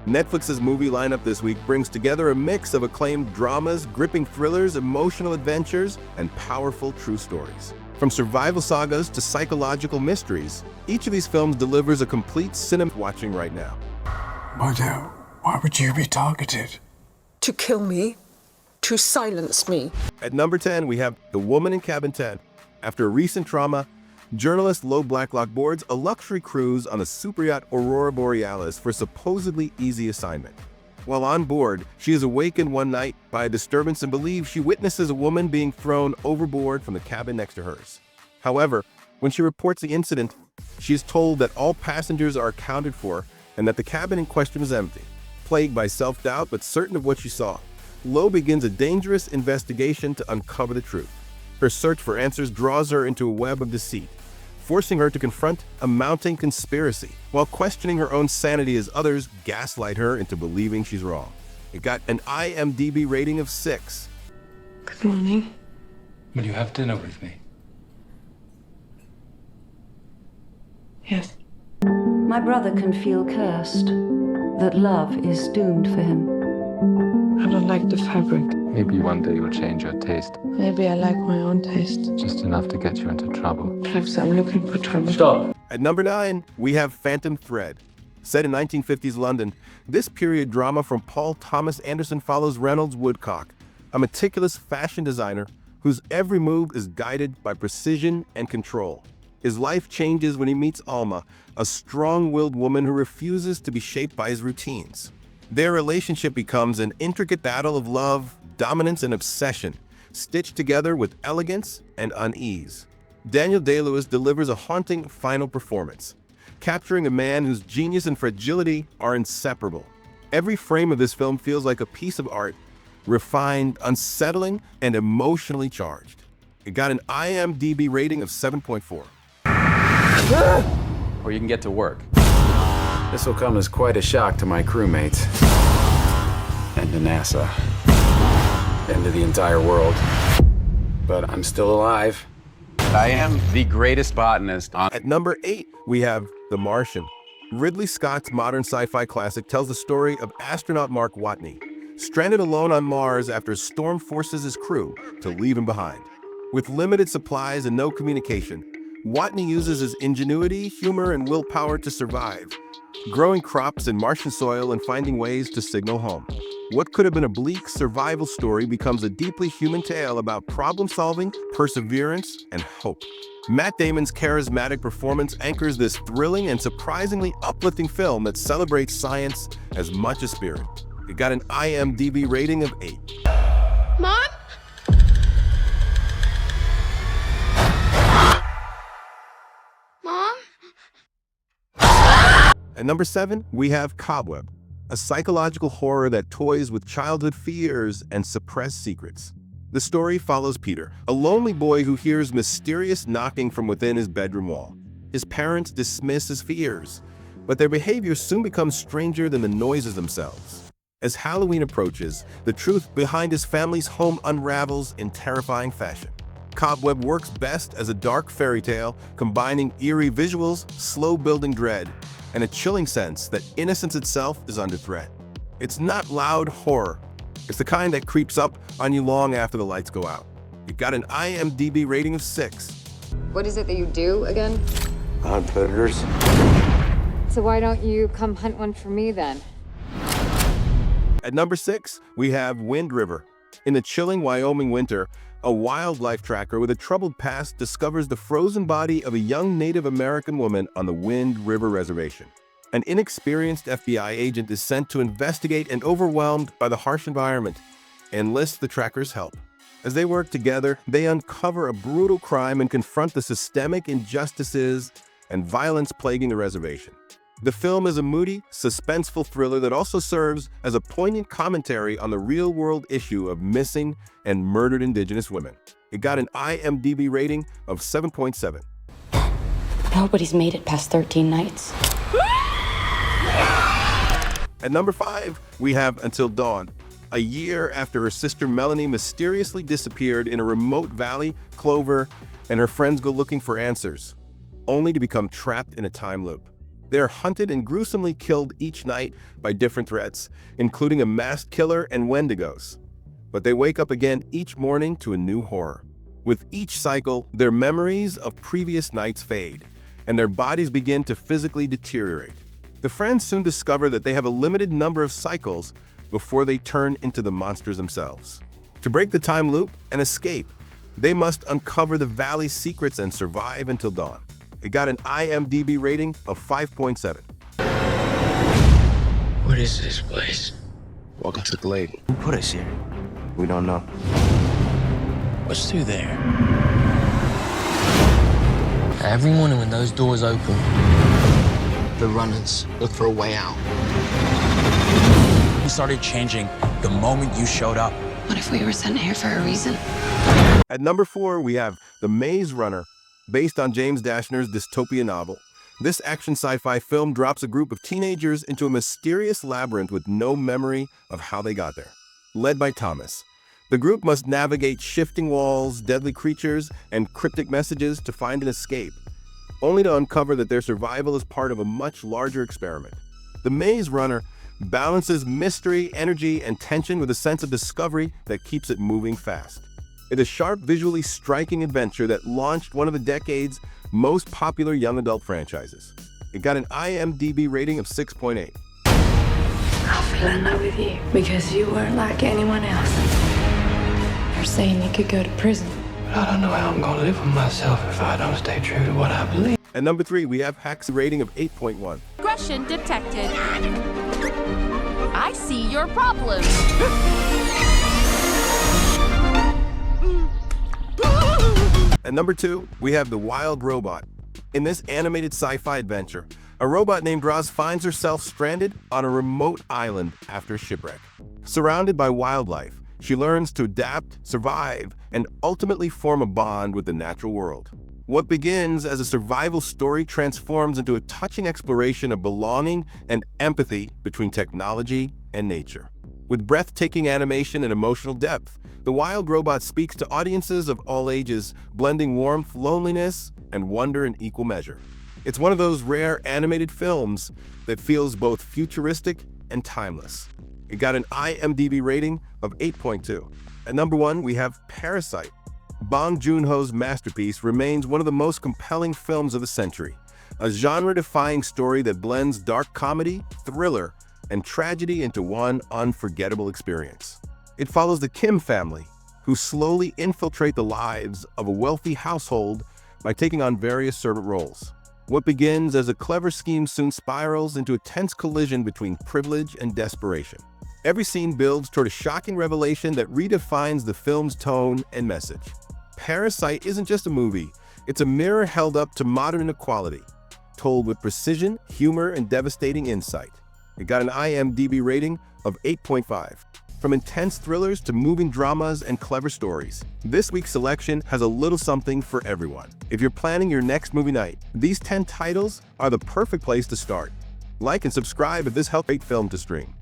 Netflix's movie lineup this week brings together a mix of acclaimed dramas, gripping thrillers, emotional adventures, and powerful true stories. From survival sagas to psychological mysteries, each of these films delivers a complete cinema watching right now. Why would you be targeted? To kill me, to silence me. At number 10, we have The Woman in Cabin 10. After a recent trauma, journalist Lo Blacklock boards a luxury cruise on the super yacht Aurora Borealis for a supposedly easy assignment. While on board, she is awakened one night by a disturbance and believes she witnesses a woman being thrown overboard from the cabin next to hers. However, when she reports the incident, she is told that all passengers are accounted for and that the cabin in question is empty. Plagued by self-doubt but certain of what she saw, Lo begins a dangerous investigation to uncover the truth. Her search for answers draws her into a web of deceit, forcing her to confront a mounting conspiracy, while questioning her own sanity as others gaslight her into believing she's wrong. It got an IMDb rating of 6. Good morning. Will you have dinner with me? Yes. My brother can feel cursed, that love is doomed for him. I don't like the fabric. Maybe one day you'll change your taste. Maybe I like my own taste. Just enough to get you into trouble. Perhaps I'm looking for trouble. Stop! At number 9, we have Phantom Thread. Set in 1950s London, this period drama from Paul Thomas Anderson follows Reynolds Woodcock, a meticulous fashion designer whose every move is guided by precision and control. His life changes when he meets Alma, a strong-willed woman who refuses to be shaped by his routines. Their relationship becomes an intricate battle of love, dominance, and obsession, stitched together with elegance and unease. Daniel Day-Lewis delivers a haunting final performance, capturing a man whose genius and fragility are inseparable. Every frame of this film feels like a piece of art, refined, unsettling, and emotionally charged. It got an IMDb rating of 7.4. Or you can get to work. This will come as quite a shock to my crewmates. And to NASA. And to the entire world. But I'm still alive. I am the greatest botanist on... At number 8, we have The Martian. Ridley Scott's modern sci-fi classic tells the story of astronaut Mark Watney, stranded alone on Mars after a storm forces his crew to leave him behind. With limited supplies and no communication, Watney uses his ingenuity, humor, and willpower to survive, growing crops in Martian soil and finding ways to signal home. What could have been a bleak survival story becomes a deeply human tale about problem-solving, perseverance, and hope. Matt Damon's charismatic performance anchors this thrilling and surprisingly uplifting film that celebrates science as much as spirit. It got an IMDb rating of 8. Mom? Mom? At number 7, we have Cobweb, a psychological horror that toys with childhood fears and suppressed secrets. The story follows Peter, a lonely boy who hears mysterious knocking from within his bedroom wall. His parents dismiss his fears, but their behavior soon becomes stranger than the noises themselves. As Halloween approaches, the truth behind his family's home unravels in terrifying fashion. Cobweb works best as a dark fairy tale, combining eerie visuals, slow-building dread, and a chilling sense that innocence itself is under threat. It's not loud horror. It's the kind that creeps up on you long after the lights go out. It got an IMDb rating of 6. What is it that you do again? Hunt predators. So why don't you come hunt one for me then? At number 6, we have Wind River. In the chilling Wyoming winter, a wildlife tracker with a troubled past discovers the frozen body of a young Native American woman on the Wind River Reservation. An inexperienced FBI agent is sent to investigate and, overwhelmed by the harsh environment, enlists the tracker's help. As they work together, they uncover a brutal crime and confront the systemic injustices and violence plaguing the reservation. The film is a moody, suspenseful thriller that also serves as a poignant commentary on the real-world issue of missing and murdered Indigenous women. It got an IMDb rating of 7.7. Nobody's made it past 13 nights. At number 5, we have Until Dawn. A year after her sister Melanie mysteriously disappeared in a remote valley, Clover and her friends go looking for answers, only to become trapped in a time loop. They are hunted and gruesomely killed each night by different threats, including a masked killer and wendigos. But they wake up again each morning to a new horror. With each cycle, their memories of previous nights fade, and their bodies begin to physically deteriorate. The friends soon discover that they have a limited number of cycles before they turn into the monsters themselves. To break the time loop and escape, they must uncover the valley's secrets and survive until dawn. It got an IMDb rating of 5.7. What is this place? Welcome to the Glade. Who put us here? We don't know. What's through there? Every morning when those doors open, the runners look for a way out. We started changing the moment you showed up. What if we were sent here for a reason? At number 4, we have The Maze Runner, based on James Dashner's dystopian novel. This action sci-fi film drops a group of teenagers into a mysterious labyrinth with no memory of how they got there. Led by Thomas, the group must navigate shifting walls, deadly creatures, and cryptic messages to find an escape, only to uncover that their survival is part of a much larger experiment. The Maze Runner balances mystery, energy, and tension with a sense of discovery that keeps it moving fast. It's a sharp, visually striking adventure that launched one of the decade's most popular young adult franchises. It got an IMDb rating of 6.8. I fell in love with you because you weren't like anyone else. You're saying you could go to prison. But I don't know how I'm gonna live with myself if I don't stay true to what I believe. At number 3, we have Hacksaw rating of 8.1. Aggression detected. I see your problem. At number 2, we have The Wild Robot. In this animated sci-fi adventure, a robot named Roz finds herself stranded on a remote island after shipwreck. Surrounded by wildlife, she learns to adapt, survive, and ultimately form a bond with the natural world. What begins as a survival story transforms into a touching exploration of belonging and empathy between technology and nature. With breathtaking animation and emotional depth, The Wild Robot speaks to audiences of all ages, blending warmth, loneliness, and wonder in equal measure. It's one of those rare animated films that feels both futuristic and timeless. It got an IMDb rating of 8.2. At number 1, we have Parasite. Bong Joon-ho's masterpiece remains one of the most compelling films of the century, a genre-defying story that blends dark comedy, thriller, and tragedy into one unforgettable experience. It follows the Kim family, who slowly infiltrate the lives of a wealthy household by taking on various servant roles. What begins as a clever scheme soon spirals into a tense collision between privilege and desperation. Every scene builds toward a shocking revelation that redefines the film's tone and message. Parasite isn't just a movie, it's a mirror held up to modern inequality, told with precision, humor, and devastating insight. It got an IMDb rating of 8.5. From intense thrillers to moving dramas and clever stories, this week's selection has a little something for everyone. If you're planning your next movie night, these 10 titles are the perfect place to start. Like and subscribe if this helps great film to stream.